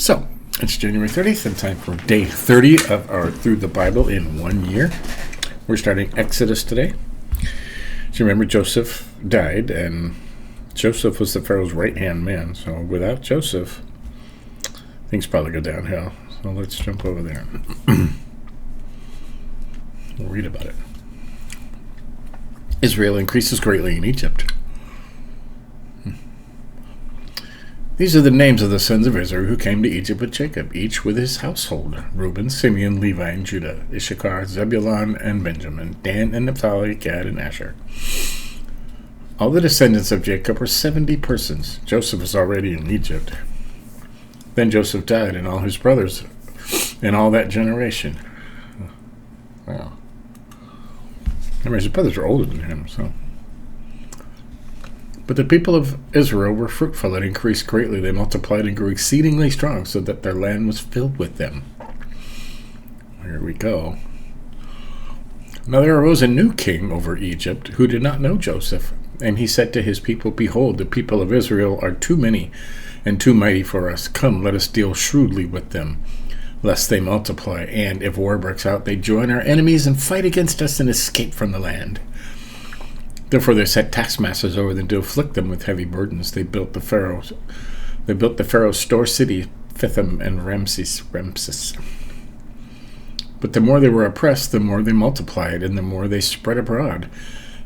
So, it's January 30th and time for day 30 of our Through the Bible in 1 year. We're starting Exodus today. So you remember Joseph died, and Joseph was the Pharaoh's right-hand man. So without Joseph, things probably go downhill. So let's jump over there. We'll read about it. Israel increases greatly in Egypt. These are the names of the sons of Israel who came to Egypt with Jacob, each with his household: Reuben, Simeon, Levi, and Judah, Issachar, Zebulun, and Benjamin, Dan and Naphtali, Gad, and Asher. All the descendants of Jacob were 70 persons. Joseph was already in Egypt. Then Joseph died, and all his brothers, and all that generation. Wow. I mean, his brothers were older than him, so... But the people of Israel were fruitful and increased greatly. They multiplied and grew exceedingly strong, so that their land was filled with them. Here we go. Now there arose a new king over Egypt, who did not know Joseph. And he said to his people, "Behold, the people of Israel are too many and too mighty for us. Come, let us deal shrewdly with them, lest they multiply. And if war breaks out, they join our enemies and fight against us and escape from the land." Therefore they set taskmasters over them to afflict them with heavy burdens. They built the Pharaoh's store city, Pithom and Ramses. But the more they were oppressed, the more they multiplied, and the more they spread abroad.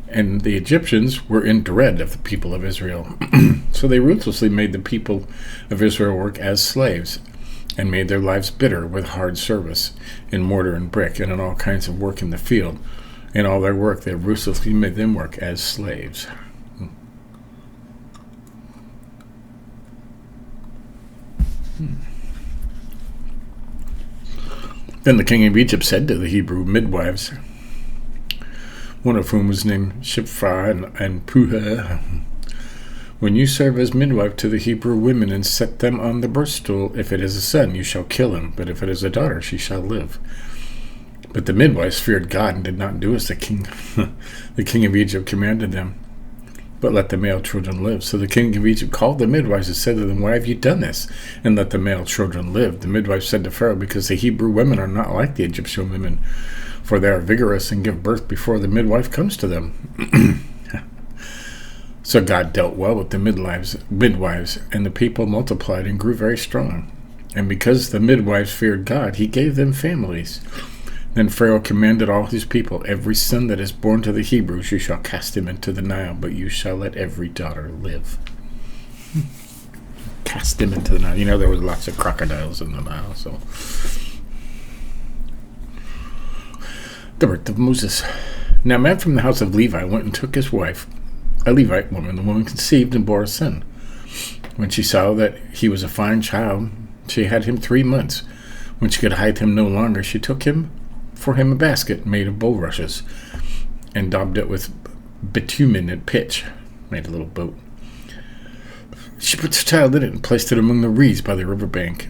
And the Egyptians were in dread of the people of Israel. So they ruthlessly made the people of Israel work as slaves, and made their lives bitter with hard service, in mortar and brick, and in all kinds of work in the field. In all their work, they ruthlessly made them work as slaves. Then the king of Egypt said to the Hebrew midwives, one of whom was named Shiphrah and Puah, "When you serve as midwife to the Hebrew women and set them on the birth stool, if it is a son, you shall kill him, but if it is a daughter, she shall live." But the midwives feared God and did not do as the king of Egypt commanded them, but let the male children live. So the king of Egypt called the midwives and said to them, "Why have you done this, and let the male children live?" The midwives said to Pharaoh, "Because the Hebrew women are not like the Egyptian women, for they are vigorous and give birth before the midwife comes to them." So God dealt well with the midwives, and the people multiplied and grew very strong. And because the midwives feared God, he gave them families. Then Pharaoh commanded all his people, "Every son that is born to the Hebrews, you shall cast him into the Nile, but you shall let every daughter live." Cast him into the Nile. You know, there was lots of crocodiles in the Nile, so... The birth of Moses. Now a man from the house of Levi went and took his wife, a Levite woman. The woman conceived and bore a son. When she saw that he was a fine child, she had him 3 months. When she could hide him no longer, she took for him a basket made of bulrushes, and daubed it with bitumen and pitch, made a little boat. She put the child in it and placed it among the reeds by the river bank,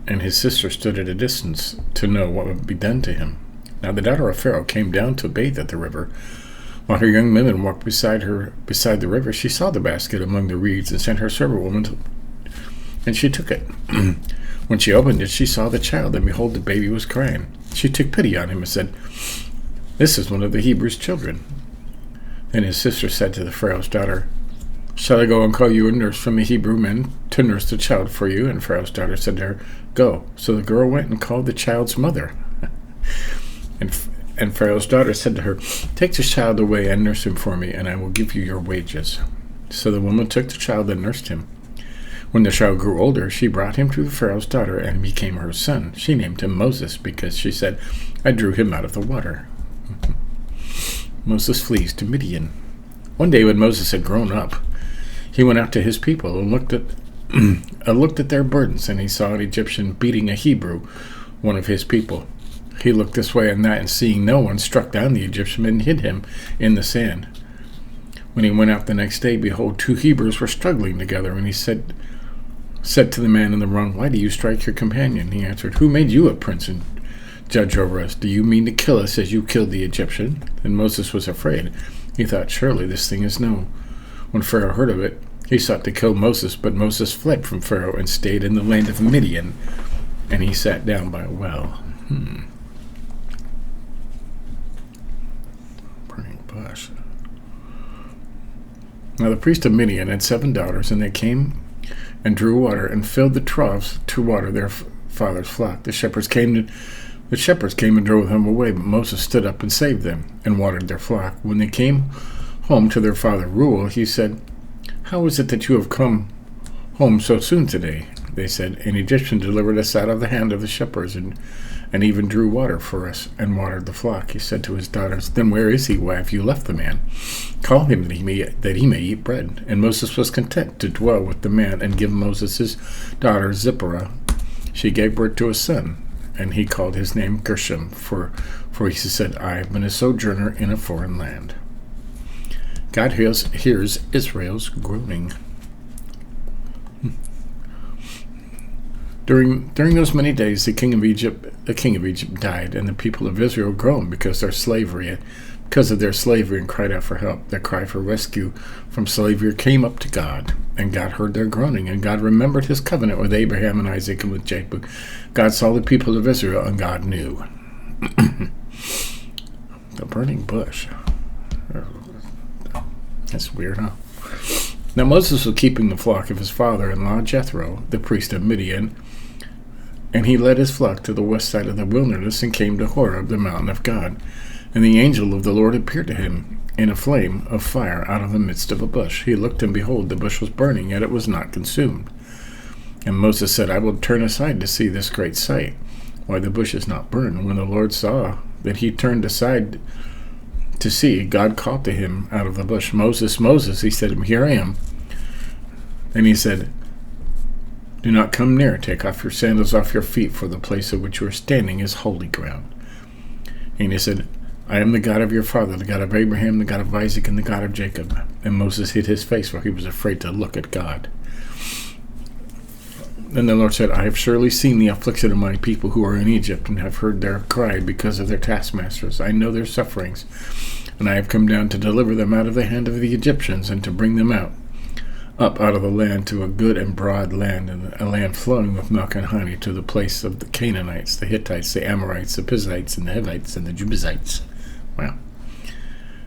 and his sister stood at a distance to know what would be done to him. Now the daughter of Pharaoh came down to bathe at the river. While her young women walked beside the river, she saw the basket among the reeds and sent her servant woman, and she took it. When she opened it, she saw the child, and behold, the baby was crying. She took pity on him and said, "This is one of the Hebrews' children." Then his sister said to the Pharaoh's daughter, "Shall I go and call you a nurse from the Hebrew men to nurse the child for you?" And Pharaoh's daughter said to her, "Go." So the girl went and called the child's mother. And Pharaoh's daughter said to her, "Take this child away and nurse him for me, and I will give you your wages." So the woman took the child and nursed him. When the child grew older, she brought him to the Pharaoh's daughter and became her son. She named him Moses because she said, "I drew him out of the water." Moses flees to Midian. One day when Moses had grown up, he went out to his people and looked at their burdens, and he saw an Egyptian beating a Hebrew, one of his people. He looked this way and that, and seeing no one, struck down the Egyptian and hid him in the sand. When he went out the next day, behold, 2 Hebrews were struggling together, and he said to the man in the wrong, "Why do you strike your companion?" He answered, "Who made you a prince and judge over us? Do you mean to kill us as you killed the Egyptian?" Then Moses was afraid. He thought, "Surely this thing is known." When Pharaoh heard of it, He sought to kill Moses, but Moses fled from Pharaoh and stayed in the land of Midian, and he sat down by a well. Burning bush. Now the priest of Midian had 7 daughters, and they came and drew water and filled the troughs to water their father's flock. The shepherds came and drove them away, but Moses stood up and saved them and watered their flock. When they came home to their father Reuel, he said, "How is it that you have come home so soon today?" They said, "An Egyptian delivered us out of the hand of the shepherds and even drew water for us and watered the flock." He said to his daughters, "Then where is he? Why have you left the man? Call him that he may eat bread." And Moses was content to dwell with the man and give Moses his daughter Zipporah. She gave birth to a son, and he called his name Gershom, for he said, "I have been a sojourner in a foreign land." God hears Israel's groaning. During those many days, the king of Egypt died, and the people of Israel groaned because of their slavery, and cried out for help. Their cry for rescue from slavery came up to God, and God heard their groaning, and God remembered his covenant with Abraham and Isaac and with Jacob. God saw the people of Israel, and God knew. The burning bush. That's weird, huh? Now Moses was keeping the flock of his father-in-law Jethro, the priest of Midian, and he led his flock to the west side of the wilderness and came to Horeb, the mountain of God. And the angel of the Lord appeared to him in a flame of fire out of the midst of a bush. He looked, and behold, the bush was burning, yet it was not consumed. And Moses said, "I will turn aside to see this great sight, why the bush is not burned." When the Lord saw that he turned aside to see, God called to him out of the bush, "Moses, Moses." He said, "Here I am." And he said, "Do not come near. Take off your sandals off your feet, for the place at which you are standing is holy ground." And he said, "I am the God of your father, the God of Abraham, the God of Isaac, and the God of Jacob." And Moses hid his face, for he was afraid to look at God. Then the Lord said, "I have surely seen the affliction of my people who are in Egypt, and have heard their cry because of their taskmasters. I know their sufferings, and I have come down to deliver them out of the hand of the Egyptians, and to bring them up out of the land to a good and broad land, and a land flowing with milk and honey, to the place of the Canaanites, the Hittites, the Amorites, the Perizzites, and the Hivites, and the Jebusites." Wow.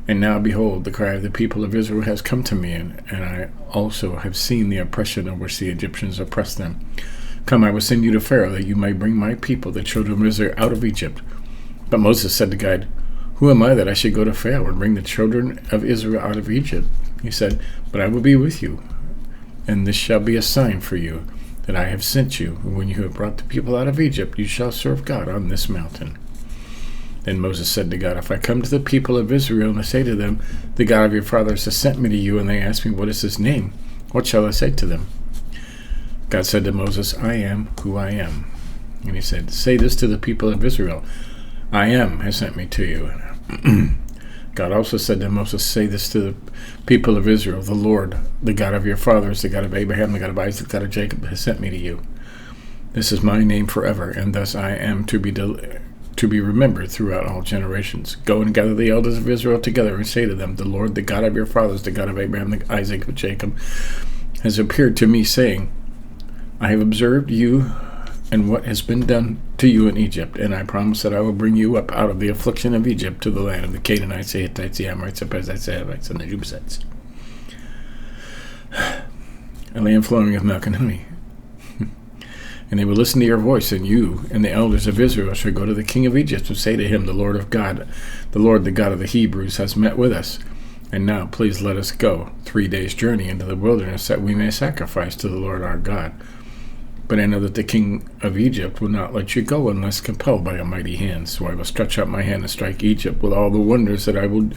"And now, behold, the cry of the people of Israel has come to me, and I also have seen the oppression of which the Egyptians oppress them. Come, I will send you to Pharaoh, that you may bring my people, the children of Israel, out of Egypt." But Moses said to God, "Who am I that I should go to Pharaoh and bring the children of Israel out of Egypt?" He said, "But I will be with you, and this shall be a sign for you, that I have sent you. And when you have brought the people out of Egypt, you shall serve God on this mountain." Then Moses said to God, "If I come to the people of Israel and I say to them, 'The God of your fathers has sent me to you,' and they ask me, 'What is his name?' what shall I say to them?" God said to Moses, "I am who I am." And he said, "Say this to the people of Israel, 'I am has sent me to you.'" God also said to Moses, "Say this to the people of Israel, 'The Lord, the God of your fathers, the God of Abraham, the God of Isaac, the God of Jacob, has sent me to you. This is my name forever, and thus I am to be remembered throughout all generations. Go and gather the elders of Israel together and say to them, 'The Lord, the God of your fathers, the God of Abraham, the Isaac, and Jacob, has appeared to me, saying, I have observed you and what has been done to you in Egypt, and I promise that I will bring you up out of the affliction of Egypt to the land of the Canaanites, the Hittites, the Amorites, the Perizzites, the Hivites, and the Jebusites, a land flowing with milk and honey. And they will listen to your voice, and you and the elders of Israel shall go to the king of Egypt and say to him, 'The Lord, the God of the Hebrews, has met with us. And now please let us go 3 days' journey into the wilderness, that we may sacrifice to the Lord our God. But I know that the king of Egypt will not let you go unless compelled by a mighty hand. So I will stretch out my hand and strike Egypt with all the wonders that I will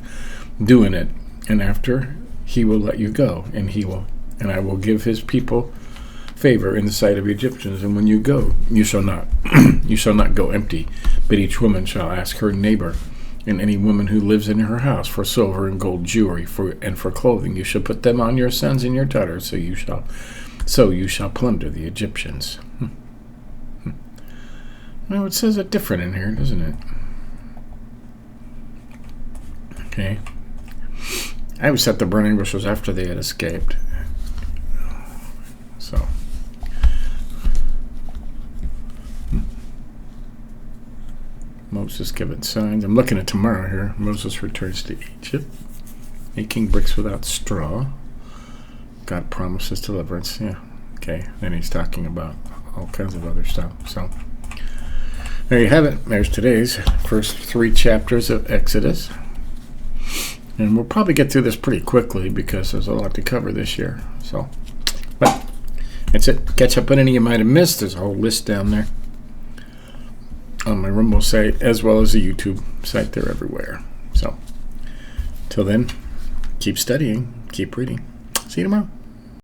do in it. And after he will let you go, and I will give his people favor in the sight of Egyptians. And when you go, you shall not go empty, but each woman shall ask her neighbor, and any woman who lives in her house, for silver and gold jewelry, and for clothing. You shall put them on your sons and your daughters, so you shall plunder the Egyptians." Well, it says it different in here, doesn't it? Okay. I always thought the burning bush was after they had escaped. Moses giving signs. I'm looking at tomorrow here. Moses returns to Egypt, making bricks without straw. God promises deliverance. Yeah, okay. Then he's talking about all kinds of other stuff. So there you have it. There's today's first 3 chapters of Exodus. And we'll probably get through this pretty quickly because there's a lot to cover this year. So, but that's it. Catch up on any you might have missed. There's a whole list down there on my Rumble site, as well as the YouTube site. They're everywhere. So, till then, keep studying, keep reading. See you tomorrow.